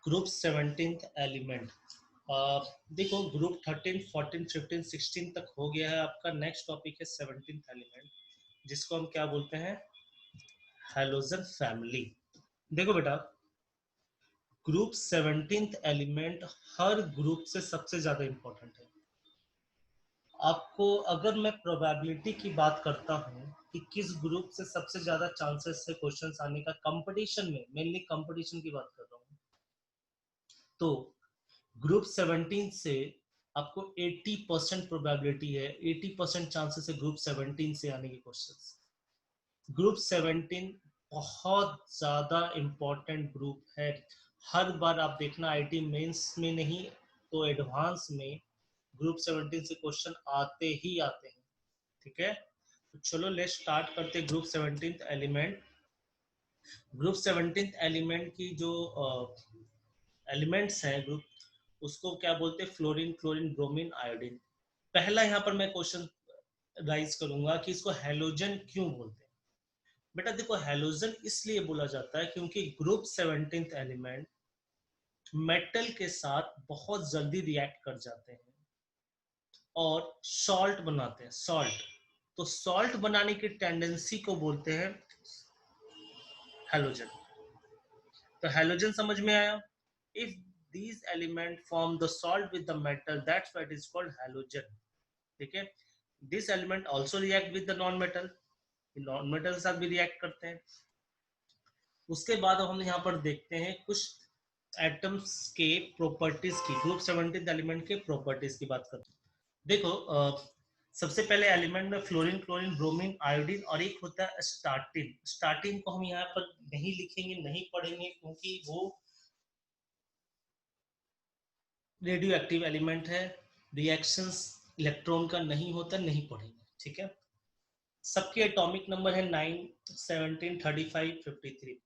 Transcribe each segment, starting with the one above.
Group 17th element. देखो group 13 14 15 16 तक हो गया है आपका। नेक्स्ट टॉपिक है 17th एलिमेंट, जिसको हम क्या बोलते हैं, हैलोजन फैमिली। देखो बेटा, ग्रुप 17th एलिमेंट हर ग्रुप से सबसे ज्यादा इंपॉर्टेंट है। आपको अगर मैं प्रोबेबिलिटी की बात करता हूँ कि किस ग्रुप से सबसे ज्यादा चांसेस है क्वेश्चंस आने का कंपटीशन में, मेनली कंपटीशन की बात कर रहा हूँ, तो ग्रुप 17 से आपको 80% प्रोबेबिलिटी है, 80% चांसेस है ग्रुप 17 से आने के क्वेश्चंस। ग्रुप 17 बहुत ज्यादा इंपॉर्टेंट ग्रुप है। हर बार आप देखना आईटी मेंस में नहीं तो एडवांस में ग्रुप 17 से क्वेश्चन आते ही आते हैं। ठीक है, तो चलो लेट्स स्टार्ट करते हैं ग्रुप 17 एलिमेंट। ग्रुप 17 एलिमेंट की जो एलिमेंट्स हैं ग्रुप, उसको क्या बोलते हैं, फ्लोरीन, क्लोरीन, ब्रोमीन, आयोडीन। पहला यहाँ पर मैं क्वेश्चन राइज करूंगा कि इसको हैलोजन क्यों बोलते हैं। बेटा देखो, हैलोजन इसलिए बोला जाता है क्योंकि ग्रुप 17 एलिमेंट मेटल के साथ बहुत जल्दी रिएक्ट कर जाते हैं और सॉल्ट बनाते हैं, सॉल्ट। तो सॉल्ट बनाने की टेंडेंसी को बोलते हैं हैलोजन। तो हैलोजन समझ में आया। If these element form the salt with the metal, that's why it is called halogen। ठीक है, this element also react with the non metal, non metal के साथ भी रिएक्ट करते हैं। उसके बाद हम यहाँ पर देखते हैं कुछ एटम्स के प्रॉपर्टीज की, ग्रुप 17 एलिमेंट के प्रॉपर्टीज की बात करते हैं। देखो सबसे पहले एलिमेंट में फ्लोरीन, क्लोरीन, ब्रोमीन, आयोडीन और एक होता है स्टार्टिन। स्टार्टिन को हम यहाँ पर नहीं लिखेंगे, नहीं पढ़ेंगे, क्योंकि वो रेडियो एक्टिव एलिमेंट है, रिएक्शंस इलेक्ट्रॉन का नहीं होता, नहीं पढ़ेंगे। ठीक है, सबके एटॉमिक नंबर है 9 17 35 53।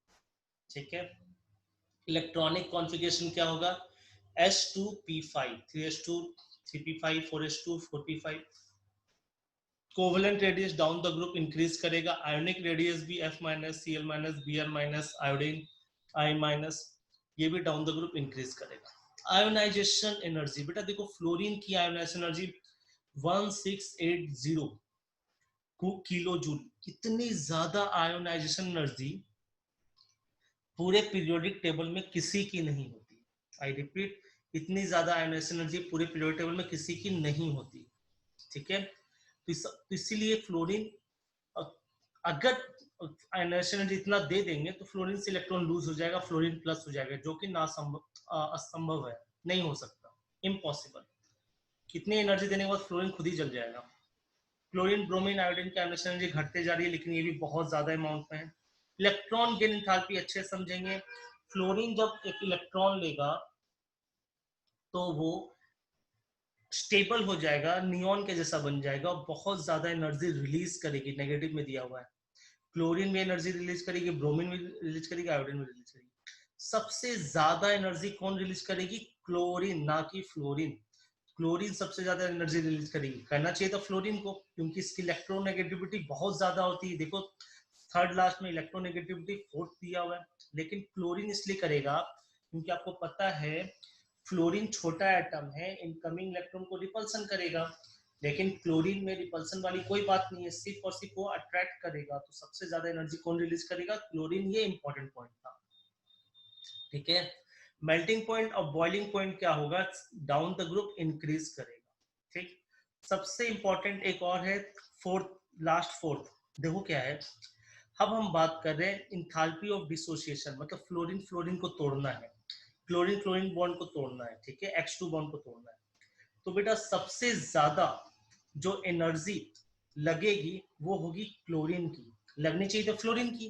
ठीक है, इलेक्ट्रॉनिक कॉन्फ़िगरेशन क्या होगा, S2P5 3s2 3p5 4s2 4p5। Covalent radius down the group increase करेगा, आयोनिक रेडियस भी F minus Cl minus Br minus iodine I minus, ये भी डाउन द ग्रुप इंक्रीज करेगा। आयोनाइजेशन एनर्जी, बेटा देखो फ्लोरीन की आयोनाइजेशन एनर्जी 1680 किलो जूल। इतनी ज्यादा आयोनाइजेशन एनर्जी पूरे पीरियोडिक टेबल में किसी की नहीं होती। आई रिपीट, इतनी ज्यादा आयोनाइजेशन एनर्जी पूरे पीरियोडिक टेबल में किसी की नहीं होती। ठीक है, तो इसीलिए फ्लोरीन, अगर आयोनाइजेशन एनर्जी इतना दे देंगे तो फ्लोरीन से इलेक्ट्रॉन लूज हो जाएगा, फ्लोरीन प्लस हो जाएगा, जो कि असंभव है, नहीं हो सकता, इम्पॉसिबल। कितनी एनर्जी देने के बाद फ्लोरीन खुद ही जल जाएगा। क्लोरीन, ब्रोमीन, आयोडीन की आयोनाइजेशन एनर्जी घटते जा रही है, लेकिन ये भी बहुत ज्यादा अमाउंट में है। इलेक्ट्रॉन गेन एंथैल्पी अच्छे समझेंगे। फ्लोरीन जब एक इलेक्ट्रॉन लेगा तो वो स्टेबल हो जाएगा, नियॉन के जैसा बन जाएगा और बहुत ज्यादा एनर्जी रिलीज करेगी, नेगेटिव में दिया हुआ है। क्लोरीन में एनर्जी रिलीज करेगी, ब्रोमीन में रिलीज करेगी, आयोडीन में रिलीज करेगी। सबसे ज्यादा एनर्जी कौन रिलीज करेगी, क्लोरीन, ना कि फ्लोरीन। क्लोरीन सबसे ज्यादा एनर्जी रिलीज करेगी, करना चाहिए था फ्लोरीन को, क्योंकि इसकी इलेक्ट्रोनेगेटिविटी बहुत ज्यादा होती है। देखो थर्ड लास्ट में इलेक्ट्रोनेगेटिविटी 4 दिया हुआ है, लेकिन क्लोरीन इसलिए करेगा क्योंकि आपको पता है फ्लोरीन छोटा एटम है, इनकमिंग इलेक्ट्रॉन को रिपल्सन करेगा, लेकिन क्लोरीन में रिपल्सन वाली कोई बात नहीं है, सिर्फ और सिर्फ वो अट्रैक्ट करेगा। तो सबसे ज्यादा एनर्जी कौन रिलीज करेगा, क्लोरीन। ये इंपॉर्टेंट पॉइंट था। ठीक है, मेल्टिंग पॉइंट और बॉइलिंग पॉइंट क्या होगा, डाउन द ग्रुप इंक्रीज करेगा। ठीक, सबसे इंपॉर्टेंट एक और है, फोर्थ, लास्ट फोर्थ। देखो क्या है, अब हम बात कर रहे हैं इंथैल्पी ऑफ डिसोसिएशन, मतलब फ्लोरीन फ्लोरीन को तोड़ना है, क्लोरीन क्लोरीन बॉन्ड को तोड़ना है। ठीक है, H2 बॉन्ड को तोड़ना है। तो बेटा सबसे ज्यादा जो एनर्जी लगेगी वो होगी क्लोरीन की, लगनी चाहिए तो फ्लोरीन की।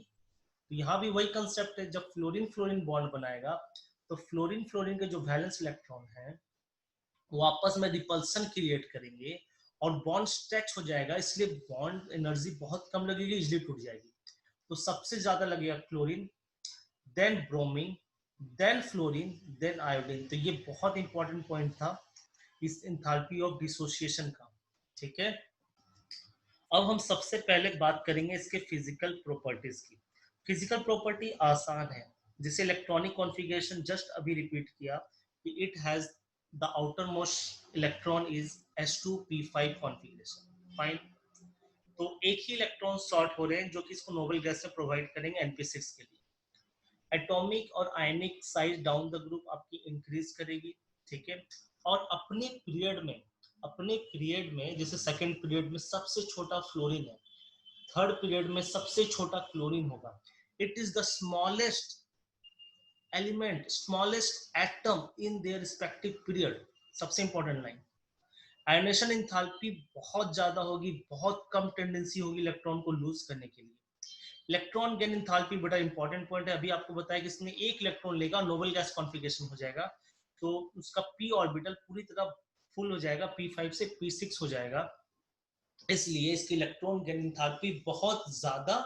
तो यहाँ भी वही कंसेप्ट है, जब फ्लोरीन फ्लोरीन बॉन्ड बनाएगा तो फ्लोरीन फ्लोरीन के जो वैलेंस इलेक्ट्रॉन है वो आपस में रिपल्सन क्रिएट करेंगे और बॉन्ड स्ट्रेच हो जाएगा, इसलिए बॉन्ड एनर्जी बहुत कम लगेगी, इजिली टूट जाएगी। तो सबसे ज्यादा लगेगा chlorine, then bromine, then fluorine, then iodine. तो ये बहुत इंपॉर्टेंट पॉइंट था इस एंथैल्पी ऑफ डिसोसिएशन का। ठीक है, अब हम सबसे पहले बात करेंगे इसके फिजिकल प्रॉपर्टीज की। फिजिकल प्रॉपर्टी आसान है, जिसे इलेक्ट्रॉनिक कॉन्फ़िगरेशन जस्ट अभी रिपीट किया कि it has the outer most electron is s2p5 configuration. Fine. तो एक ही इलेक्ट्रॉन शॉर्ट हो रहे हैं जो कि इसको नोबल गैस में प्रोवाइड करेंगे np6 के लिए। एटॉमिक और आयनिक साइज डाउन द ग्रुप आपकी इंक्रीज करेगी, ठीक है। और अपने पीरियड में जैसे सेकंड पीरियड में सबसे छोटा फ्लोरीन है, थर्ड पीरियड में सबसे छोटा क्लोरीन होगा। It is the smallest element, smallest atom in their respective period. सबसे इंपॉर्टेंट लाइन, आयोनेशन इंथैल्पी बहुत ज्यादा होगी, बहुत कम टेंडेंसी होगी इलेक्ट्रॉन को लूज करने के लिए। इलेक्ट्रॉन गेन इंथैल्पी बड़ा इंपॉर्टेंट पॉइंट है। अभी आपको बताया कि इसमें एक इलेक्ट्रॉन लेगा, नोबल गैस कॉन्फ़िगरेशन हो जाएगा, तो उसका p ऑर्बिटल पूरी तरह फुल हो जाएगा, p5 से p6 हो जाएगा। इसलिए इसकी इलेक्ट्रॉन गेन इंथैल्पी बहुत ज्यादा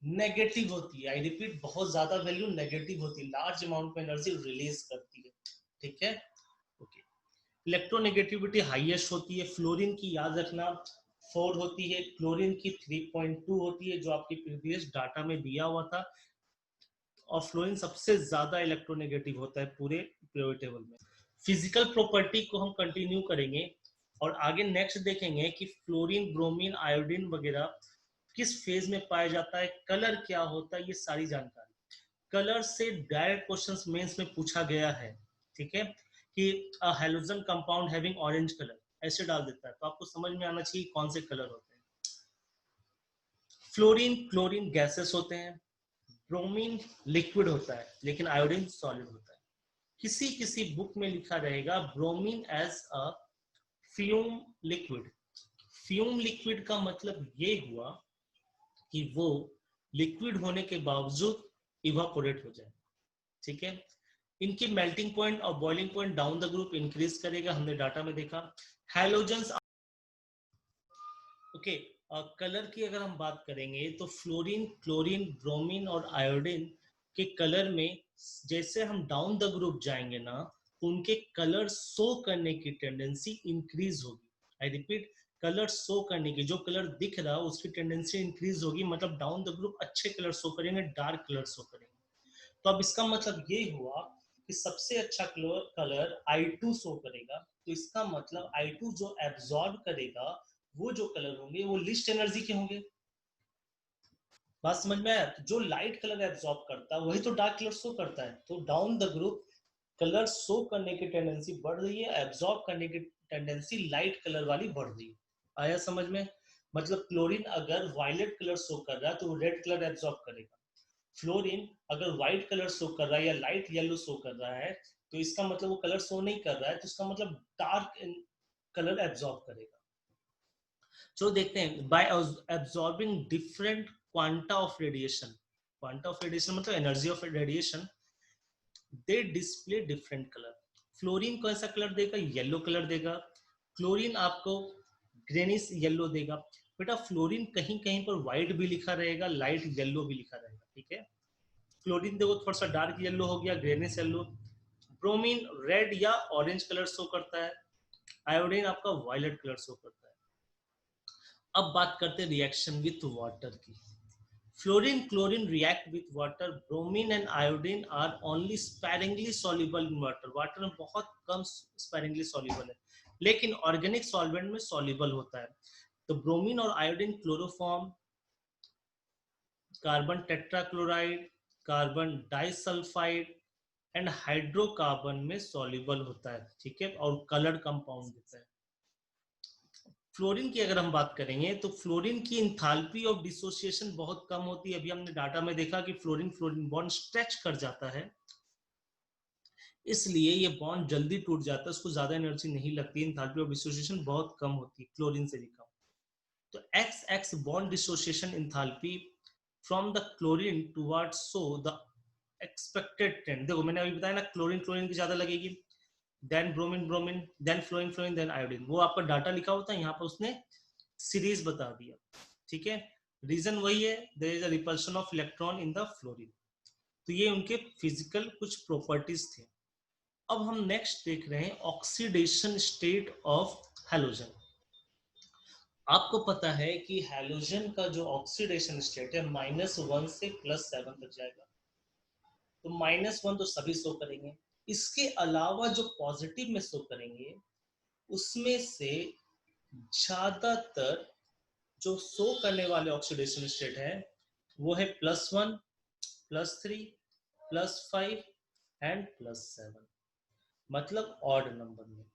नेगेटिव होती है। आई रिपीट, बहुत ज्यादा वैल्यू नेगेटिव होती है, लार्ज अमाउंट में एनर्जी रिलीज करती है, ठीक है। ओके, इलेक्ट्रोनेगेटिविटी हाईएस्ट होती है फ्लोरीन की, याद रखना 4 होती है, क्लोरीन की 3.2 होती है जो आपके प्रीवियस डाटा में दिया हुआ था। और फ्लोरीन सबसे ज्यादा इलेक्ट्रोनेगेटिव होता है पूरे पीरियोडिक टेबल में। फिजिकल प्रॉपर्टी को हम कंटिन्यू करेंगे और आगे नेक्स्ट देखेंगे कि फ्लोरीन, ब्रोमीन, आयोडीन वगैरह किस फेज में पाया जाता है, कलर क्या होता है, ये सारी जानकारी। कलर से डायरेक्ट क्वेश्चंस मेंस में पूछा गया है, ठीक है, कि halogen compound having orange colour ऐसे डाल देता है, तो आपको समझ में आना चाहिए कौन से कलर होते हैं। फ्लोरीन, क्लोरीन गैसेस होते हैं, ब्रोमीन लिक्विड होता है लेकिन आयोडीन सॉलिड होता है। किसी किसी बुक में लिखा रहेगा bromine as a fume liquid. Fume liquid का मतलब ये हुआ कि वो लिक्विड होने के बावजूद इवापोरेट हो जाए, ठीक है। इनकी मेल्टिंग पॉइंट और boiling point down the group increase करेगा, हमने डाटा में देखा। हैलोजेंस, ओके, कलर की अगर हम बात करेंगे तो फ्लोरीन, क्लोरीन, ब्रोमीन और आयोडीन के कलर में जैसे हम डाउन द ग्रुप जाएंगे ना, तो उनके कलर शो करने की टेंडेंसी इंक्रीज होगी। आई रिपीट, कलर शो करने की, जो कलर दिख रहा है उसकी टेंडेंसी इंक्रीज होगी, मतलब डाउन द ग्रुप अच्छे कलर शो करेंगे, डार्क कलर शो करेंगे। तो अब इसका मतलब ये हुआ कि सबसे अच्छा कलर I2 शो करेगा, तो इसका मतलब I2 जो एब्जॉर्ब करेगा वो जो कलर होंगे वो लिस्ट एनर्जी के होंगे। बात समझ में आया? तो जो लाइट कलर एब्जॉर्ब करता है वही तो डार्क कलर शो करता है, तो down the group colour show करने की टेंडेंसी बढ़ रही है, एब्जॉर्ब करने की टेंडेंसी लाइट कलर वाली बढ़ रही है। आया समझ में? मतलब क्लोरीन अगर वायलेट कलर शो कर रहा है तो वो रेड कलर एब्जॉर्ब करेगा, फ्लोरीन अगर व्हाइट कलर शो कर रहा है या लाइट येलो शो कर रहा है तो इसका मतलब वो कलर शो नहीं कर रहा है, तो इसका मतलब डार्क कलर एब्जॉर्ब करेगा। चलो देखते हैं, by absorbing different quanta of radiation, quanta of radiation मतलब energy of radiation, they display different colour. Fluorine कौन सा कलर देगा? येलो कलर देगा। क्लोरीन आपको ग्रेनिश येलो देगा। बेटा फ्लोरीन कहीं कहीं पर व्हाइट भी लिखा रहेगा, लाइट येलो भी लिखा रहेगा, ठीक है। क्लोरीन देखो थोड़ा सा डार्क येलो हो गया, ग्रेनिश येलो। ब्रोमीन रेड या ऑरेंज कलर शो करता है, आयोडीन आपका वायलेट कलर शो करता है। अब बात करते हैं रिएक्शन विथ वाटर की। Fluorine, chlorine react with water, bromine and iodine are only sparingly soluble in water, water में बहुत कम स्पेरिंगली सॉल्युबल है, लेकिन ऑर्गेनिक सॉल्वेंट में सॉल्युबल होता है। तो ब्रोमीन और iodine chloroform, carbon tetrachloride, carbon disulphide and hydrocarbon में सॉल्युबल होता है, ठीक है, और कलर्ड कंपाउंड देता है। फ्लोरीन की अगर हम बात करेंगे तो फ्लोरीन की इंथैल्पी ऑफ डिसोसिएशन बहुत कम होती है। अभी हमने डाटा में देखा कि फ्लोरीन फ्लोरीन बॉन्ड स्ट्रेच कर जाता है, इसलिए ये बॉन्ड जल्दी टूट जाता है, उसको ज्यादा एनर्जी नहीं लगती, इंथैल्पी ऑफ डिसोसिएशन बहुत कम होती है, क्लोरीन से भी कम। तो x x bond dissociation enthalpy from the chlorine towards so the expected trend. देखो मैंने अभी बताया ना, क्लोरीन क्लोरीन की ज्यादा लगेगी, then bromine bromine, then fluorine fluorine, then iodine. वो आपका डाटा लिखा होता है, यहाँ पर उसने सीरीज बता दिया, ठीक है। रीजन वही है, there is a repulsion of electron in the fluorine. तो ये उनके फिजिकल कुछ प्रॉपर्टीज थे। अब हम नेक्स्ट देख रहे हैं ऑक्सीडेशन स्टेट ऑफ हैलोजन। आपको पता है कि हैलोजन का जो ऑक्सीडेशन स्टेट है -1 से +7 तक जाएगा। तो -1 तो सभी शो करेंगे। इसके अलावा जो पॉजिटिव में शो करेंगे उसमें से ज्यादातर जो शो करने वाले ऑक्सीडेशन स्टेट है वो है +1, +3, +5 एंड +7, मतलब ऑड नंबर में।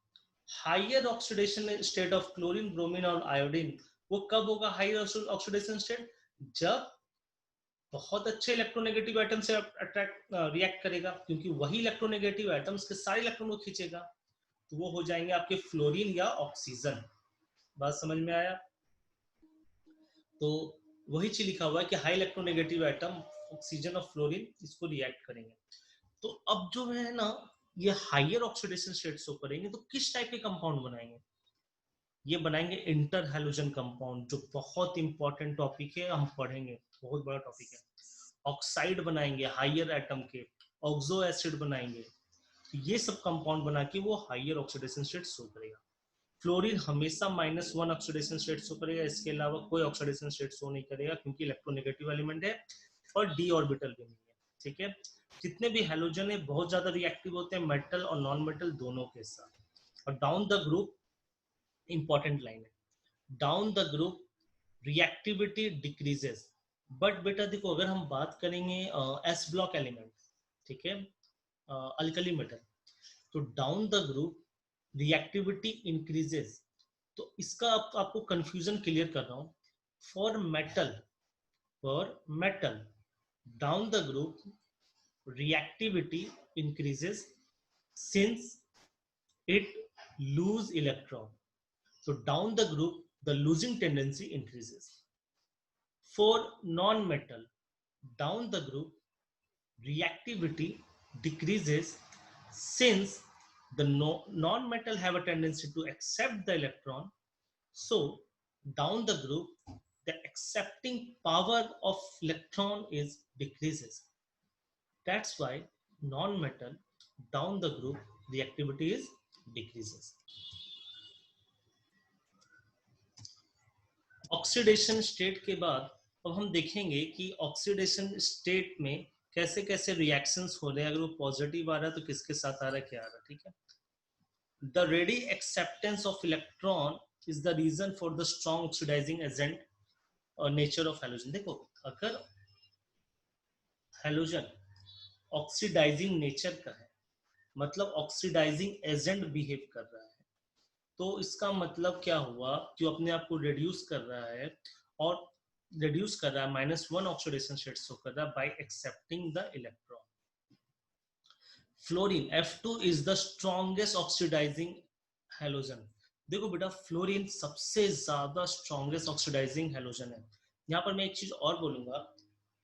Higher oxidation state of chlorine, bromine और आयोडीन वो कब होगा हाइयर ऑक्सीडेशन स्टेट? जब बहुत अच्छे इलेक्ट्रोनेगेटिव एटम से अट्रैक्ट रिएक्ट करेगा, क्योंकि वही इलेक्ट्रोनेगेटिव एटम्स के सारे इलेक्ट्रॉन को खींचेगा, तो वो हो जाएंगे आपके फ्लोरीन या ऑक्सीजन। बात समझ में आया? तो वही चीज लिखा हुआ है कि हाई इलेक्ट्रोनेगेटिव एटम ऑक्सीजन और फ्लोरीन इसको रिएक्ट करेंगे। तो अब जो है ना, ये हाइयर ऑक्सीडेशन स्टेट शो करेंगे तो किस टाइप के कंपाउंड बनाएंगे? ये बनाएंगे इंटर हैलोजन कंपाउंड, जो बहुत इंपॉर्टेंट टॉपिक है, हम पढ़ेंगे, बहुत बड़ा टॉपिक है। ऑक्साइड बनाएंगे हाइयर एटम के, ऑक्सो एसिड बनाएंगे, तो ये सब कंपाउंड बना के वो हाइयर ऑक्सीडेशन स्टेट शो करेगा। फ्लोरीन हमेशा -1 ऑक्सीडेशन स्टेट शो करेगा, इसके अलावा कोई ऑक्सीडेशन स्टेट शो नहीं करेगा, क्योंकि इलेक्ट्रोनेगेटिव एलिमेंट है और डी ऑर्बिटल भी नहीं है। ठीक है, जितने भी हैलोजन है बहुत ज्यादा रिएक्टिव होते हैं मेटल और नॉन मेटल दोनों के साथ। और down the group, important line है, down the group reactivity decreases. But बेटा देखो, अगर हम बात करेंगे एस ब्लॉक एलिमेंट, ठीक है, अल्कली मेटल, तो down the group reactivity increases. तो इसका आपको कंफ्यूजन क्लियर कर रहा हूं। For metal down the group reactivity increases since it lose electron. So down the group, the losing tendency increases. For non-metal, down the group, reactivity decreases since the non-metal have a tendency to accept the electron. So down the group, the accepting power of electron is decreases. That's why non-metal down the group reactivity is decreases. Oxidation state के बाद अब हम देखेंगे कि oxidation state में कैसे कैसे reactions हो रहे हैं, अगर वो पॉजिटिव आ रहा है तो किसके साथ आ रहा है, क्या आ रहा है। ठीक है, the ready acceptance of electron is the reason for the strong oxidizing agent और नेचर ऑफ हैलोजन। देखो, अगर हैलोजन ऑक्सीडाइजिंग नेचर का है, मतलब ऑक्सीडाइजिंग एजेंट बिहेव कर रहा है, तो इसका मतलब क्या हुआ कि वो अपने आप को रिड्यूस कर रहा है, और रिड्यूस कर रहा है -1 ऑक्सीडेशन स्टेट शो कर रहा है by accepting the electron. Fluorine F2 is the strongest oxidizing halogen. देखो बेटा, फ्लोरीन सबसे ज्यादा स्ट्रॉन्गेस्ट ऑक्सीडाइजिंग हैलोजन है। यहाँ पर मैं एक चीज और बोलूंगा,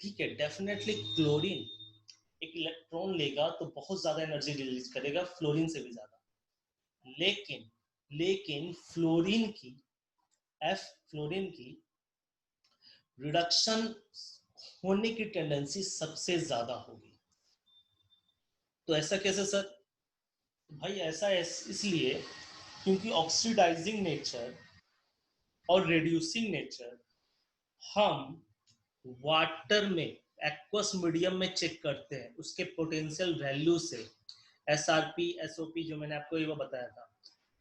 ठीक है, डेफिनेटली क्लोरीन एक इलेक्ट्रॉन लेगा तो बहुत ज्यादा एनर्जी रिलीज करेगा, फ्लोरीन से भी ज्यादा, लेकिन फ्लोरीन की रिडक्शन होने की टेंडेंसी सबसे ज्यादा होगी। तो ऐसा कैसे सर? भाई ऐसा इसलिए क्योंकि ऑक्सीडाइजिंग नेचर और रिड्यूसिंग नेचर हम वाटर में, एक्वस मीडियम में चेक करते हैं, उसके पोटेंशियल वैल्यू से, SRP SOP जो मैंने आपको ये बताया था।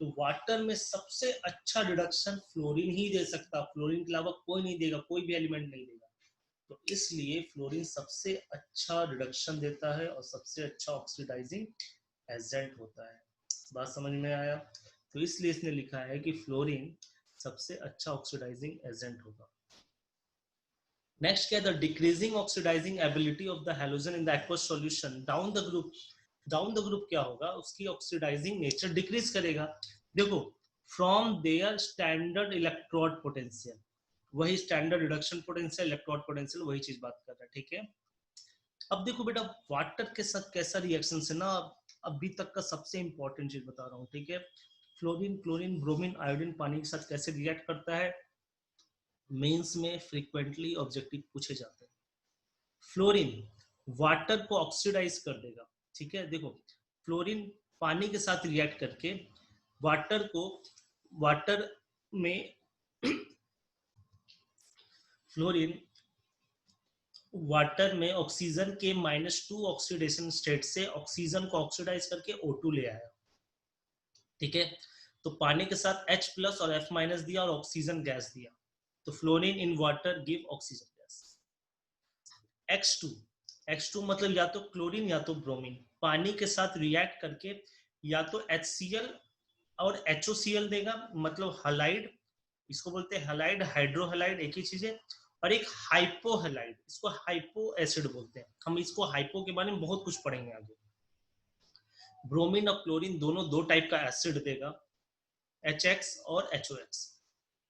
तो वाटर में सबसे अच्छा रिडक्शन फ्लोरीन ही दे सकता, फ्लोरीन के अलावा कोई नहीं देगा, कोई भी एलिमेंट नहीं देगा। तो इसलिए फ्लोरीन सबसे अच्छा रिडक्शन देता है और सबसे अच्छा ऑक्सीडाइजिंग एजेंट होता है। बात समझ में आया? तो इसलिए इसने लिखा है कि फ्लोरीन सबसे अच्छा ऑक्सीडाइजिंग एजेंट होगा। नेक्स्ट क्या है? The decreasing oxidising ability of the halogen in the aqueous solution down the group. Down the group क्या होगा? उसकी ऑक्सीडाइजिंग नेचर डिक्रीज करेगा। देखो, from their standard electrode potential, वही standard reduction potential, electrode potential, वही चीज बात कर रहा है। ठीक है, अब देखो बेटा, वाटर के साथ कैसा रिएक्शन है ना, अभी तक का सबसे इंपॉर्टेंट चीज बता रहा हूँ। ठीक है, फ्लोरीन, क्लोरीन, ब्रोमीन, आयोडीन पानी के साथ कैसे रिएक्ट करता है, मेंस में फ्रीक्वेंटली ऑब्जेक्टिव पूछे जाते हैं। फ्लोरीन वाटर को ऑक्सीडाइज कर देगा। ठीक है, देखो, फ्लोरीन पानी के साथ रिएक्ट करके वाटर में फ्लोरीन वाटर में ऑक्सीजन के -2 ऑक्सीडेशन स्टेट से ऑक्सीजन को ऑक्सीडाइज करके O2 ले आया, ठीक है। तो पानी के साथ H+ और F- दिया और ऑक्सीजन गैस दिया, तो fluorine in water give oxygen gas. X2, X2 मतलब या तो क्लोरीन या तो ब्रोमीन, पानी के साथ रिएक्ट करके या तो HCl और HOCl देगा, मतलब हलाइड, इसको बोलते हैं हलाइड, हाइड्रोहलाइड एक ही चीज है, और एक हाइपोहलाइड, इसको हाइपो एसिड बोलते हैं। हम इसको हाइपो के बारे में बहुत कुछ पढ़ेंगे आगे। ब्रोमीन और क्लोरीन दोनों दो टाइप का एसिड देगा, HX और HOX।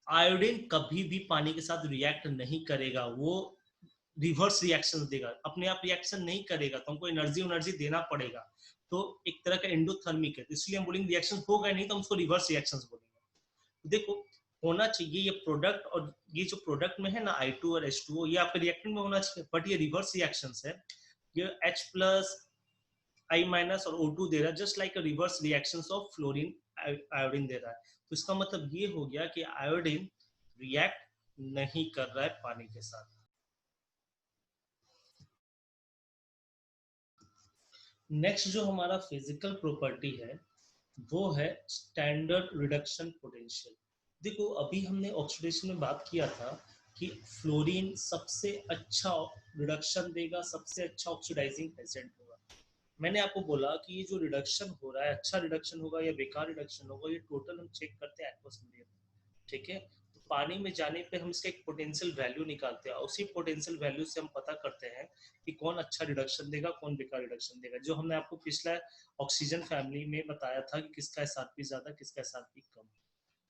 आयोडीन कभी भी पानी के साथ रिएक्ट नहीं करेगा, वो रिवर्स रिएक्शन देगा, अपने आप रिएक्शन नहीं करेगा, तो हमको एनर्जी एनर्जी देना पड़ेगा, तो एक तरह का एंडोथर्मिक है, तो इसलिए हम बोलेंगे रिएक्शन होगा नहीं, तो हम उसको रिवर्स रिएक्शन बोलेंगे। देखो होना चाहिए ये प्रोडक्ट, और ये जो प्रोडक्ट में है ना I2 और H2O, ये आपके रिएक्टेंट में होना चाहिए, बट ये रिवर्स रिएक्शन है, ये H+ I- और O2 दे रहा है, just like reverse reaction of fluorine iodine दे रहा है। तो इसका मतलब ये हो गया कि आयोडीन रिएक्ट नहीं कर रहा है पानी के साथ। नेक्स्ट जो हमारा फिजिकल प्रॉपर्टी है वो है स्टैंडर्ड रिडक्शन पोटेंशियल। देखो अभी हमने ऑक्सीडेशन में बात किया था कि फ्लोरीन सबसे अच्छा रिडक्शन देगा, सबसे अच्छा ऑक्सीडाइजिंग एजेंट होगा। मैंने आपको बोला कि ये जो रिडक्शन हो रहा है, अच्छा रिडक्शन होगा या बेकार रिडक्शन होगा, ये टोटल हम चेक करते हैं एक्वस मीडियम, ठीक है। तो पानी में जाने पे हम इसका एक पोटेंशियल वैल्यू निकालते हैं, उसी पोटेंशियल वैल्यू से हम पता करते हैं कि कौन अच्छा रिडक्शन देगा, कौन बेकार रिडक्शन देगा, जो हमने आपको पिछला ऑक्सीजन फैमिली में बताया था कि किसका एसआरपी ज्यादा, किसका एसआरपी कम।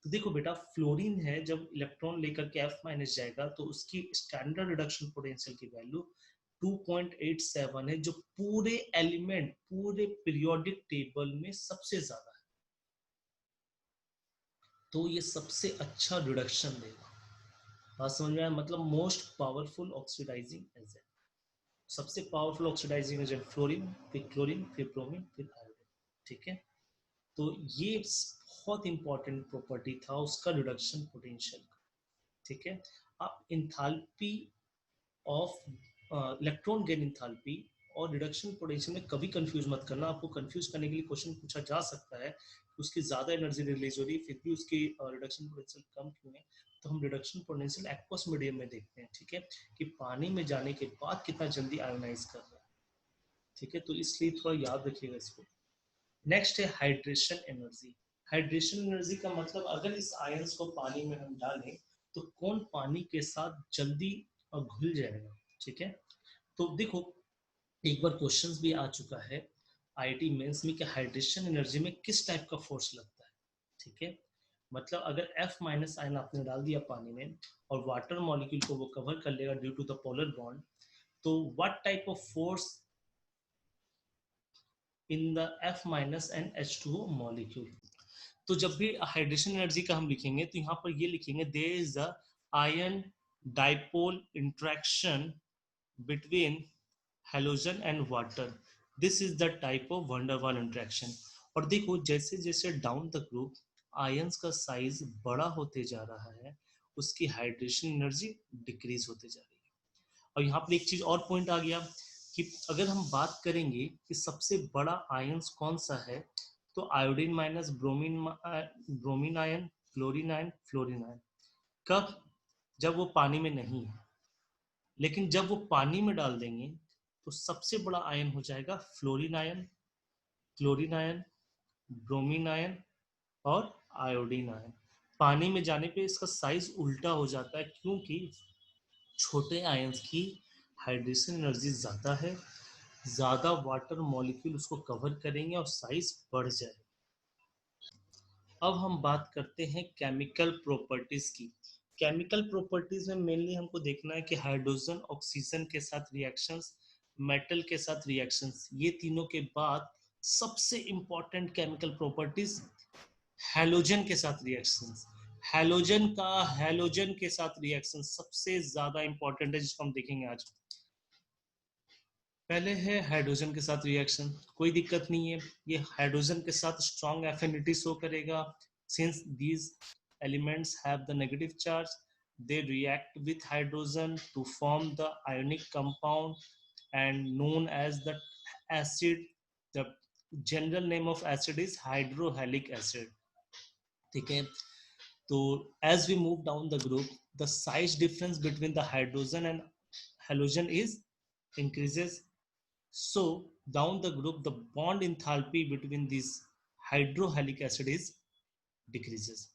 तो देखो बेटा, फ्लोरीन है जब इलेक्ट्रॉन लेकर के F- जाएगा तो उसकी स्टैंडर्ड रिडक्शन पोटेंशियल की वैल्यू 2.87 है, जो पूरे एलिमेंट, पूरे पीरियोडिक टेबल में सबसे ज्यादा है। तो ये सबसे अच्छा रिडक्शन देगा। बात समझ में आया? मतलब मोस्ट पावरफुल ऑक्सीडाइजिंग एजेंट, सबसे पावरफुल ऑक्सीडाइजिंग एजेंट फ्लोरीन, फिर क्लोरीन, फिर ब्रोमीन, फिर आयोडीन, ठीक है। तो ये बहुत इंपॉर्टेंट प्रॉपर्टी था उसका, रिडक्शन पोटेंशियल का, ठीक है। आप enthalpy of electron gain enthalpy और रिडक्शन पोटेंशियल में कभी कंफ्यूज मत करना। आपको कंफ्यूज करने के लिए क्वेश्चन पूछा जा सकता है कि उसकी ज्यादा एनर्जी रिलीज हो रही है फिर भी उसकी रिडक्शन पोटेंशियल कम क्यों है। तो हम रिडक्शन पोटेंशियल एक्वस मीडियम में देखते हैं, ठीक है, कि पानी में जाने के बाद कितना जल्दी आयोनाइज कर रहा है, ठीक है। तो इसलिए थोड़ा याद रखिएगा इसको। नेक्स्ट है हाइड्रेशन एनर्जी। हाइड्रेशन एनर्जी का मतलब अगर इस आयंस को पानी में हम डालें तो कौन पानी के साथ जल्दी घुल जाएगा, ठीक है। तो देखो एक बार क्वेश्चंस भी आ चुका है आईआईटी मेंस में कि हाइड्रेशन एनर्जी में किस टाइप का फोर्स लगता है, ठीक है। मतलब अगर F- आयन आपने डाल दिया पानी में और वाटर मॉलिक्यूल को वो कवर कर लेगा due to the polar bond, तो what type of force in the F- and H2O molecule. तो जब भी हाइड्रेशन एनर्जी का हम लिखेंगे तो यहाँ पर ये लिखेंगे there is the ion dipole interaction between halogen and water, this is the type of Van der Waals interaction. और देखो जैसे जैसे डाउन द ग्रुप आयंस का साइज बड़ा होते जा रहा है उसकी हाइड्रेशन एनर्जी डिक्रीज होते जा रही है। और यहाँ पर एक चीज और पॉइंट आ गया कि अगर हम बात करेंगे कि सबसे बड़ा आयंस कौन सा है, तो iodine minus bromine, bromine ion, chlorine ion, fluorine ion. कब? जब वो पानी में नहीं है। लेकिन जब वो पानी में डाल देंगे तो सबसे बड़ा आयन हो जाएगा fluorine ion, chlorine ion, bromine ion और आयोडीन आयन। पानी में जाने पे इसका साइज उल्टा हो जाता है, क्योंकि छोटे आयंस की हाइड्रेशन एनर्जी ज़्यादा है, ज़्यादा वाटर मॉलिक्यूल उसको कवर करेंगे और साइज बढ़ जाएगा। अब हम बात करते हैं केमिकल प्रॉपर्टीज की। केमिकल प्रॉपर्टीज में मेनली हमको देखना है कि हाइड्रोजन ऑक्सीजन के साथ रिएक्शंस, मेटल के साथ रिएक्शंस, ये तीनों के बाद सबसे इंपॉर्टेंट केमिकल प्रॉपर्टीज हैलोजन के साथ रिएक्शंस। हैलोजन के साथ रिएक्शन सबसे ज्यादा इंपॉर्टेंट है जिसको हम देखेंगे आज। पहले है हाइड्रोजन के साथ रिएक्शन, कोई दिक्कत नहीं है, ये हाइड्रोजन के साथ स्ट्रॉन्ग एफिनिटी शो करेगा since these elements have the negative charge. they react with hydrogen to form the ionic compound and known as the acid. The general name of acid is hydrohalic acid. ठीक है, तो as we move down the group, the size difference between the hydrogen and halogen is increases. So down the group, the bond enthalpy between these hydrohalic acid is decreases.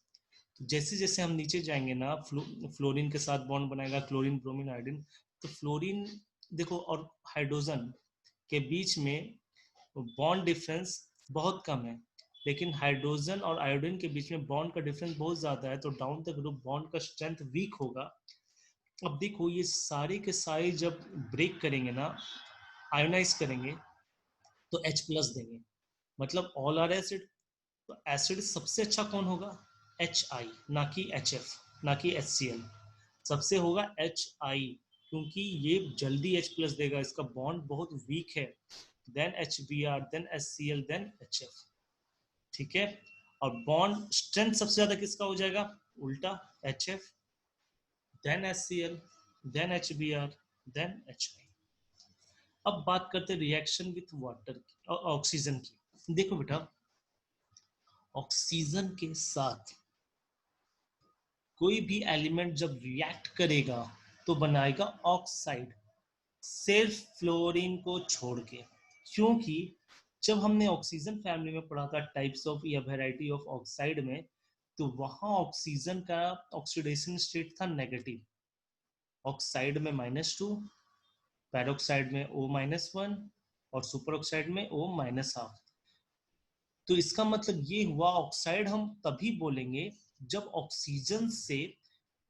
तो जैसे जैसे हम नीचे जाएंगे ना, फ्लोरीन के साथ बॉन्ड बनाएगा क्लोरीन ब्रोमीन आयोडीन, तो फ्लोरीन देखो और हाइड्रोजन के बीच में बॉन्ड डिफरेंस बहुत कम है, लेकिन हाइड्रोजन और आयोडीन के बीच में बॉन्ड का डिफरेंस बहुत ज्यादा है, तो डाउन द ग्रुप बॉन्ड का स्ट्रेंथ वीक होगा. अब देखो ये सारे के सारे जब ब्रेक करेंगे ना, आयोनाइज करेंगे, तो H प्लस देंगे, मतलब ऑल आर एसिड. तो एसिड सबसे अच्छा कौन होगा? HI, ना कि HF, ना कि HCl. सबसे होगा HI, क्योंकि ये जल्दी H प्लस देगा, इसका बॉन्ड बहुत वीक है. Then HBr, then HCl, then HF. ठीक है, और बॉन्ड स्ट्रेंथ सबसे ज्यादा किसका हो जाएगा? उल्टा, HF, then HCl, then HBr, then HI. अब बात करते हैं रिएक्शन विथ वाटर की और ऑक्सीजन की. देखो बेटा, ऑक्सीजन के साथ कोई भी एलिमेंट जब रिएक्ट करेगा तो बनाएगा ऑक्साइड, सिर्फ फ्लोरीन को छोड़ के. क्योंकि जब हमने ऑक्सीजन फैमिली में पढ़ा था टाइप्स ऑफ या वैरायटी ऑफ ऑक्साइड में, तो वहां ऑक्सीजन का ऑक्सीडेशन स्टेट था नेगेटिव. ऑक्साइड में -2, पैरोक्साइड में O-1 और सुपर ऑक्साइड में O-12. तो इसका मतलब ये हुआ ऑक्साइड हम तभी बोलेंगे जब ऑक्सीजन से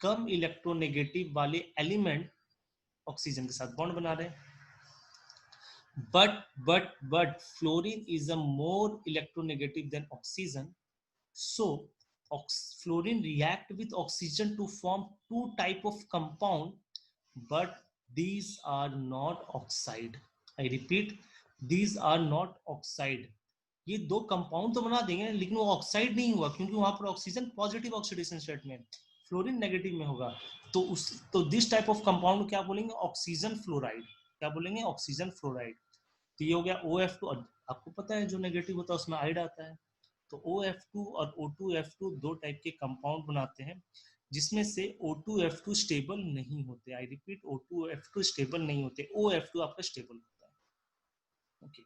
कम इलेक्ट्रोनेगेटिव वाले एलिमेंट ऑक्सीजन के साथ बॉन्ड बना रहे हैं. but fluorine is a more electronegative than oxygen, so fluorine react with oxygen to form two type of compound, but these are not oxide. I repeat, these are not oxide. ये दो compound तो बना देंगे, लेकिन वो oxide नहीं हुआ, क्योंकि वहां पर ऑक्सीजन पॉजिटिव ऑक्सीडेशन स्टेट में, फ्लोरीन नेगेटिव में होगा. तो दिस टाइप ऑफ कंपाउंड क्या बोलेंगे? Oxygen fluoride. क्या बोलेंगे? Oxygen fluoride. तो ये हो गया OF2. आपको पता है जो नेगेटिव होता है उसमें आइड आता है. तो OF2 और O2F2 दो टाइप के कंपाउंड बनाते हैं, जिसमें से O2F2 स्टेबल नहीं होते. आई रिपीट, O2F2 स्टेबल नहीं होते, OF2 आपका स्टेबल होता है. ओके,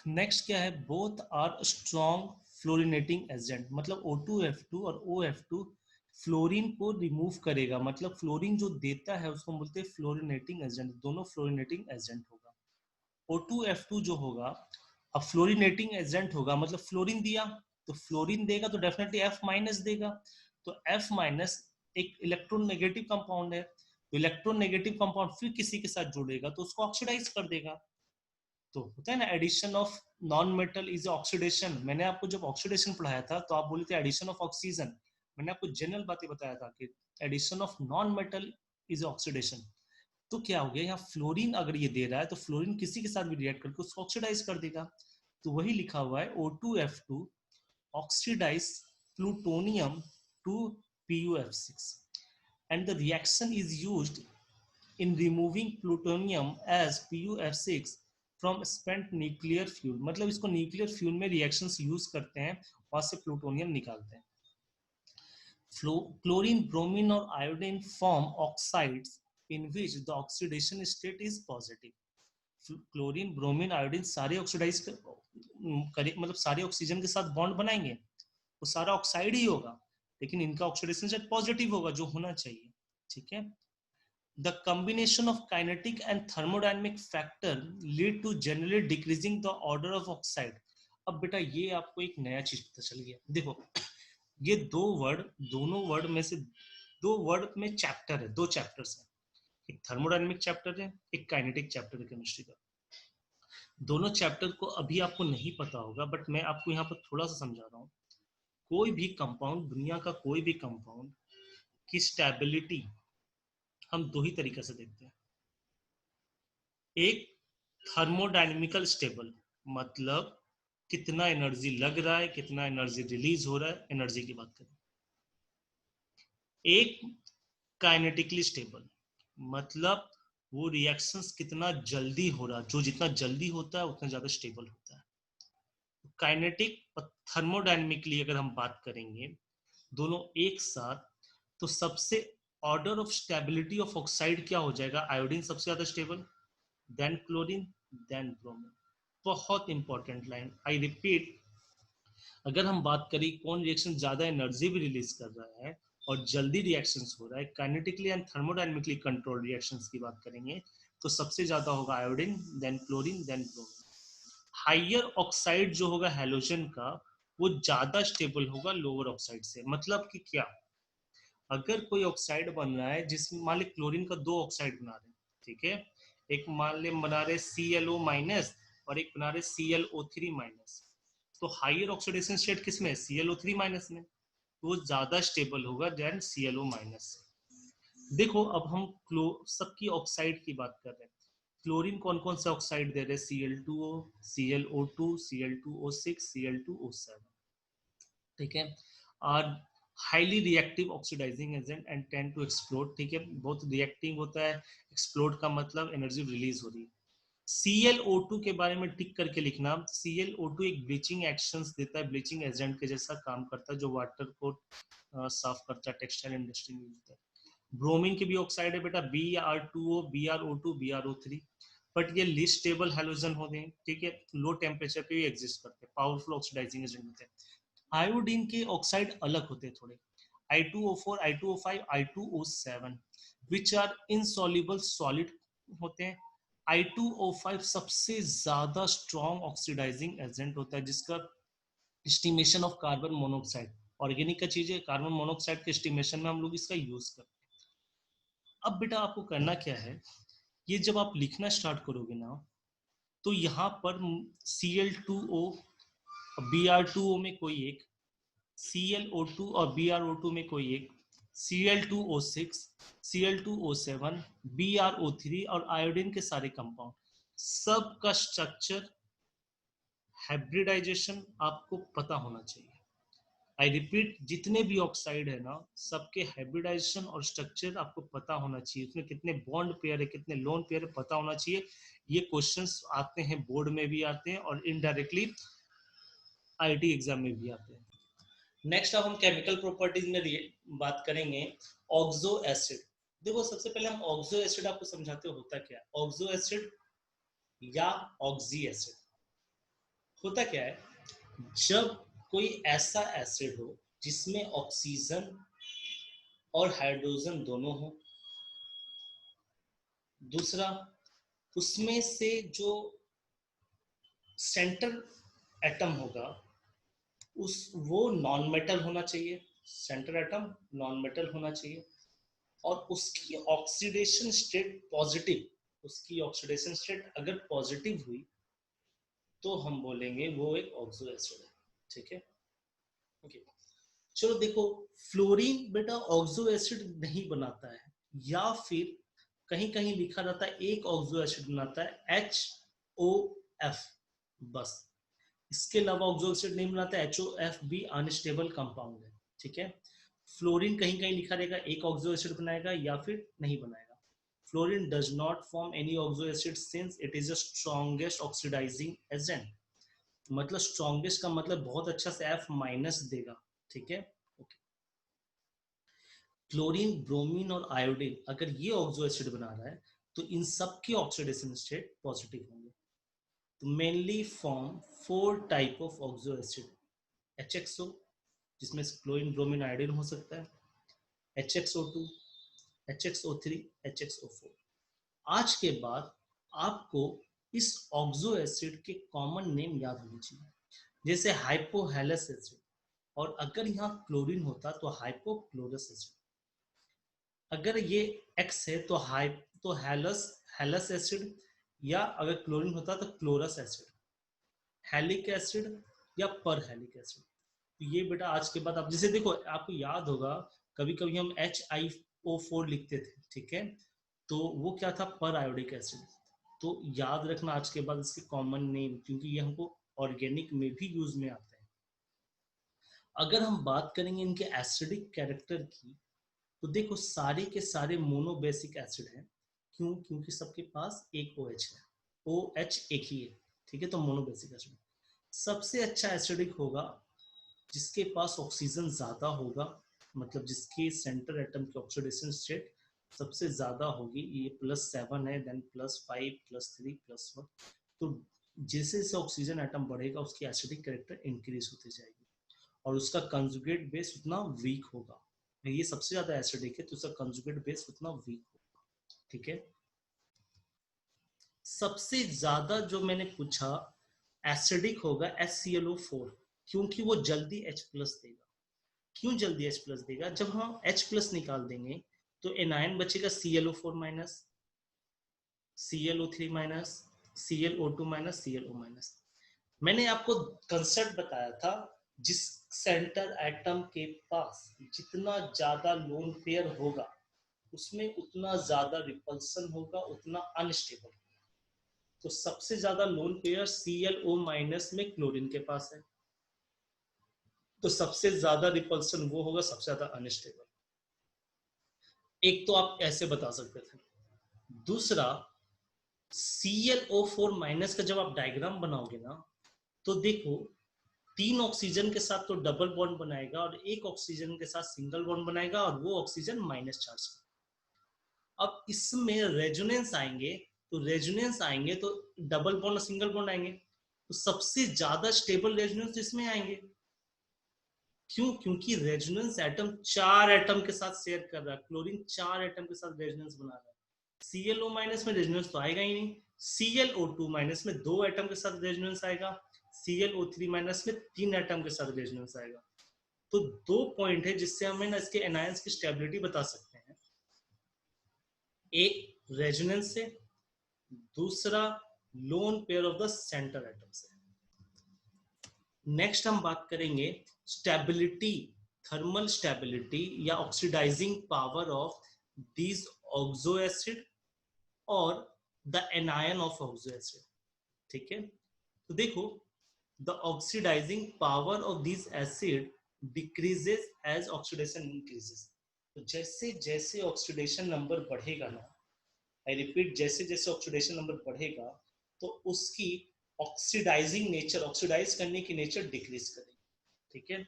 नेक्स्ट क्या है? Both are strong fluorinating agent. मतलब O2F2 और OF2 फ्लोरीन को रिमूव करेगा, मतलब फ्लोरीन जो देता है उसको बोलते हैं फ्लोरिनेटिंग एजेंट. दोनों फ्लोरिनेटिंग एजेंट होगा. O2F2 जो होगा, अब फ्लोरिनेटिंग एजेंट होगा, मतलब फ्लोरीन दिया तो फ्लोरीन देगा तो डेफिनेटली F- देगा. तो F- एक इलेक्ट्रॉन नेगेटिव कंपाउंड है, तो इलेक्ट्रॉन नेगेटिव कंपाउंड फिर किसी के साथ जुड़ेगा तो उसको ऑक्सीडाइज कर देगा. तो होता है ना, addition of non metal is oxidation. मैंने आपको जब ऑक्सीडेशन पढ़ाया था तो आप बोले थे एडिशन ऑफ ऑक्सीजन. मैंने आपको जनरल बातें बताया था कि addition of non metal is oxidation. तो क्या हो गया, यहाँ फ्लोरीन अगर ये दे रहा है तो फ्लोरीन किसी के साथ भी रिएक्ट करके उसको ऑक्सीडाइज कर देगा. तो वही लिखा हुआ है O2F2 oxidize plutonium to PuF6, and the reaction is used in removing plutonium as PuF6 from spent nuclear fuel. मतलब इसको न्यूक्लियर फ्यूल में रिएक्शंस यूज करते हैं, वहां से प्लूटोनियम निकालते हैं. क्लोरीन ब्रोमीन और iodine form oxides in which the oxidation state is positive. Chlorine bromine iodine सारे ऑक्सीडाइज करे, मतलब सारे ऑक्सीजन के साथ बॉन्ड बनाएंगे, वो सारा ऑक्साइड ही होगा, लेकिन इनका ऑक्सीडेशन स्टेट पॉजिटिव होगा, जो होना चाहिए. ठीक है, the combination of kinetic and thermodynamic factor lead to generally decreasing the order of oxide. अब बेटा ये आपको एक नया चीज पता चल गया. देखो ये दो वर्ड, दोनों वर्ड में से दो वर्ड में चैप्टर है, दो चैप्टर्स हैं. एक थर्मोडायनेमिक चैप्टर है, एक काइनेटिक चैप्टर है केमिस्ट्री का. दोनों चैप्टर को अभी आपको नहीं पता होगा, बट मैं आपको यहाँ पर थोड़ा सा समझा रहा हूँ. कोई भी कंपाउंड, दुनिया का कोई भी कंपाउंड की स्टेबिलिटी हम दो ही तरीके से देखते हैं. एक थर्मोडायनेमिकल स्टेबल, मतलब कितना एनर्जी लग रहा है, कितना एनर्जी रिलीज हो रहा है, एनर्जी की बात करें. एक काइनेटिकली स्टेबल, मतलब वो रिएक्शंस कितना जल्दी हो रहा, जो जितना जल्दी होता है उतना ज्यादा स्टेबल होता है। काइनेटिक और थर्मोडायनेमिकली अगर हम बात करेंगे दोनों एक साथ, तो सबसे order of stability of oxide क्या हो जाएगा, आयोडीन सबसे ज्यादा stable, then chlorine, then bromine. बहुत इंपॉर्टेंट लाइन, आई रिपीट, अगर हम बात करें कौन रिएक्शन ज्यादा एनर्जी भी रिलीज कर रहा है और जल्दी रिएक्शंस हो रहा है, kinetically and thermodynamically control reactions की बात करेंगे, तो सबसे ज्यादा होगा iodine, then chlorine, then bromine. Higher oxide जो होगा हैलोजन का, वो ज्यादा स्टेबल होगा लोअर ऑक्साइड से। मतलब कि क्या, अगर कोई ऑक्साइड बन रहा है जिसमें मान ली क्लोरीन का दो ऑक्साइड बना रहे हैं, ठीक है, एक मान ले बना रहे ClO माइनस और एक बना रहे ClO3 माइनस, तो हाइयर ऑक्सीडेशन स्टेट किस में, ClO3 माइनस में, तो वो ज्यादा स्टेबल होगा देन ClO माइनस। देखो अब हम सबकी ऑक्साइड की बात कर रहे हैं, क्लोरीन कौन कौन से ऑक्साइड दे रहे हैं, Cl2O, ClO2, Cl2O6, Cl2O7, ठीक है, और highly reactive oxidizing agent and tend to explode, ठीक है, बहुत रिएक्टिव होता है, एक्सप्लोड का मतलब एनर्जी रिलीज हो रही है। ClO2 के बारे में टिक करके लिखना, ClO2 एक ब्लीचिंग एक्शंस देता है, ब्लीचिंग एजेंट के जैसा काम करता है, जो वाटर को साफ करता है, टेक्सटाइल इंडस्ट्री में यूज होता है। ब्रोमीन की भी ऑक्साइड है बेटा, Br2O, BrO2, BrO3, बट ये लीस्ट स्टेबल हैलोजन होते हैं, ठीक है, लो टेम्परेचर पे भी एग्जिस्ट करते हैं, पावरफुल ऑक्सीडाइजिंग एजेंट होते हैं। आयोडीन के ऑक्साइड अलग होते हैं थोड़े, I2O4, I2O5, I2O7, which are insoluble solid होते हैं। I2O5 सबसे ज्यादा स्ट्रॉन्ग ऑक्सीडाइजिंग एजेंट होता है, जिसका estimation of carbon monoxide, organic का चीज है, कार्बन मोनोऑक्साइड के एस्टिमेशन में हम लोग इसका यूज करते हैं। अब बेटा आपको करना क्या है, ये जब आप लिखना स्टार्ट करोगे ना, तो यहाँ पर Cl2O, Br2O में कोई एक, ClO2 और BrO2 में कोई एक, Cl2O6, Cl2O7, BrO3 और आयोडीन के सारे कंपाउंड, सब का स्ट्रक्चर, हाइब्रिडाइजेशन आपको पता होना चाहिए। आई रिपीट, जितने भी ऑक्साइड है ना, सबके हाइब्रिडाइजेशन और स्ट्रक्चर आपको पता होना चाहिए, उसमें कितने बॉन्ड पेयर है, कितने लोन पेयर है, पता होना चाहिए। ये क्वेश्चंस आते हैं, बोर्ड में भी आते हैं और इनडायरेक्टली आईटी एग्जाम में भी आते हैं। नेक्स्ट अब हम केमिकल प्रॉपर्टीज में बात करेंगे, ऑक्सो एसिड। देखो सबसे पहले हम ऑक्सो एसिड आपको समझाते हो होता क्या है। ऑक्सो एसिड या ऑक्सी एसिड होता क्या है, जब कोई ऐसा एसिड हो जिसमें ऑक्सीजन और हाइड्रोजन दोनों हो, दूसरा उसमें से जो सेंटर एटम होगा उस वो नॉन मेटल होना चाहिए, सेंटर एटम नॉन मेटल होना चाहिए, और उसकी ऑक्सीडेशन स्टेट पॉजिटिव, उसकी ऑक्सीडेशन स्टेट अगर पॉजिटिव हुई तो हम बोलेंगे वो एक ऑक्सो एसिड है, ठीक है, ओके। चलो देखो, फ्लोरीन बेटा ऑक्सो एसिड नहीं बनाता है, या फिर कहीं कहीं लिखा रहता है एक ऑक्सो एसिड बनाता है, HOF, बस, इसके अलावा ऑक्सो एसिड नहीं बनाता। HOF भी अनस्टेबल कंपाउंड है, ठीक है। फ्लोरीन कहीं कहीं लिखा रहेगा एक ऑक्सो एसिड बनाएगा या फिर नहीं बनाएगा। Fluorine does not form any oxo acid since it is the strongest oxidizing agent, मतलब स्ट्रॉन्गेस्ट का मतलब बहुत अच्छा से F माइनस देगा, ठीक है, ओके। क्लोरीन, ब्रोमीन और आयोडीन अगर ये ऑक्सो एसिड बना रहा है तो इन सब के ऑक्सीडेशन स्टेट पॉजिटिव होंगे। तो mainly form 4 type of oxo acid, HXO जिसमें क्लोरीन, ब्रोमीन, आयोडीन हो सकता है, HXO2, HXO3, HXO4। आज के बाद आपको इस ऑक्सो एसिड के कॉमन नेम याद होने चाहिए, जैसे हाइपोहेलस एसिड, और अगर यहाँ क्लोरीन होता तो हाइपोक्लोरस एसिड, अगर ये X है तो तो हेलस, हेलस एसिड, या अगर क्लोरीन होता तो क्लोरस एसिड, हेलिक एसिड या पर हेलिक एसिड। तो ये बेटा आज के बाद आप जैसे देखो, आपको याद होगा कभी कभी हम HiO4 लिखते थे, ठीक है, तो वो क्या था, पर आयोडिक एसिड। तो याद रखना आज के बाद इसके कॉमन नेम, क्योंकि ये हमको ऑर्गेनिक में भी यूज में आते हैं। अगर हम बात करेंगे इनके एसिडिक कैरेक्टर की, तो देखो सारे के सारे मोनोबेसिक एसिड हैं, क्यों? क्योंकि सबके पास एक OH है, OH एक ही है, ठीक है, तो मोनोबेसिक एसिड। सबसे अच्छा एसिडिक होगा जिसके पास ऑक्सीजन ज्यादा होगा, मतलब जिसके सेंटर एटम की ऑक्सीडेशन स्टेट सबसे ज्यादा होगी, ये +7 है, देन +5 +3 +1। तो जैसे जैसे ऑक्सीजन एटम बढ़ेगा उसकी एसिडिक कैरेक्टर इंक्रीज होती जाएगी और उसका कंजुगेट बेस उतना वीक होगा। ये सबसे ज्यादा एसिडिक है तो उसका कंजुगेट बेस उतना वीक होगा, ठीक है। सबसे ज्यादा जो मैंने पूछा एसिडिक होगा HClO4, क्योंकि वो जल्दी H+ देगा। क्यों जल्दी H+ देगा? जब हम H+ निकाल देंगे तो एनायन बचेगा ClO4-, ClO3-, ClO2-, ClO-। मैंने आपको कंसेप्ट बताया था, जिस सेंटर एटम के पास जितना ज्यादा लोन पेयर होगा उसमें उतना ज्यादा रिपल्सन होगा, उतना अनस्टेबल। तो सबसे ज्यादा लोन पेयर ClO- में क्लोरीन के पास है, तो सबसे ज्यादा रिपल्सन वो होगा, सबसे ज्यादा अनस्टेबल। एक तो आप ऐसे बता सकते थे। दूसरा, ClO4- का जब आप डायग्राम बनाओगे ना तो देखो 3 ऑक्सीजन के साथ तो डबल बॉन्ड बनाएगा और 1 ऑक्सीजन के साथ सिंगल बॉन्ड बनाएगा और वो ऑक्सीजन माइनस चार्ज। अब इसमें रेजोनेंस आएंगे, तो रेजोनेंस आएंगे तो डबल बॉन्ड और सिंगल बॉन्ड आएंगे, तो सबसे ज्यादा स्टेबल रेजोनेंस इसमें आएंगे। क्यों? क्योंकि रेजोनेंस एटम 4 एटम के साथ शेयर कर रहा है, क्लोरीन 4 एटम के साथ रेजोनेंस बना रहा है। ClO- में रेजोनेंस तो आएगा ही नहीं, ClO2- में 2 एटम के साथ रेजोनेंस आएगा, ClO3- में 3 एटम के साथ रेजोनेंस आएगा। तो 2 पॉइंट है जिससे हमें ना इसके एनायंस की स्टेबिलिटी बता सकते हैं, एक रेजोनेंस से, दूसरा lone pair of the centre atom से। नेक्स्ट हम बात करेंगे स्टेबिलिटी, थर्मल स्टेबिलिटी या oxidising power of these oxo acid और the anion of oxo acid, ठीक है। तो देखो the oxidising power of this acid decreases as oxidation increases. तो जैसे जैसे ऑक्सीडेशन नंबर बढ़ेगा ना, आई रिपीट, जैसे जैसे ऑक्सीडेशन नंबर बढ़ेगा तो उसकी ऑक्सीडाइजिंग नेचर, ऑक्सीडाइज करने की नेचर डिक्रीज करेगी, ठीक है।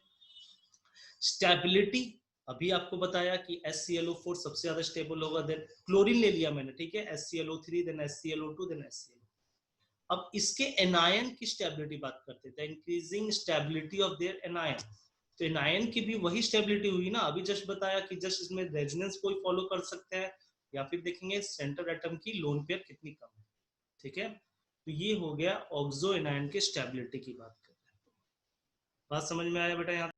स्टेबिलिटी, अभी आपको बताया कि HClO4 सबसे ज्यादा स्टेबल होगा, देन क्लोरीन ले लिया मैंने, ठीक है, HClO3, then HClO2, then HClO। अब इसके एनायन की स्टेबिलिटी बात करते थे, increasing stability of their anion. तो एनायन की भी वही स्टेबिलिटी हुई ना, अभी जस्ट बताया कि जस्ट इसमें रेजोनेंस कोई फॉलो कर सकता है या फिर देखेंगे सेंटर एटम की लोन पेयर कितनी कम है, ठीक है। तो ये हो गया ऑक्सो एनायन के स्टेबिलिटी की बात कर रहे हैं। बात समझ में आया बेटा यहाँ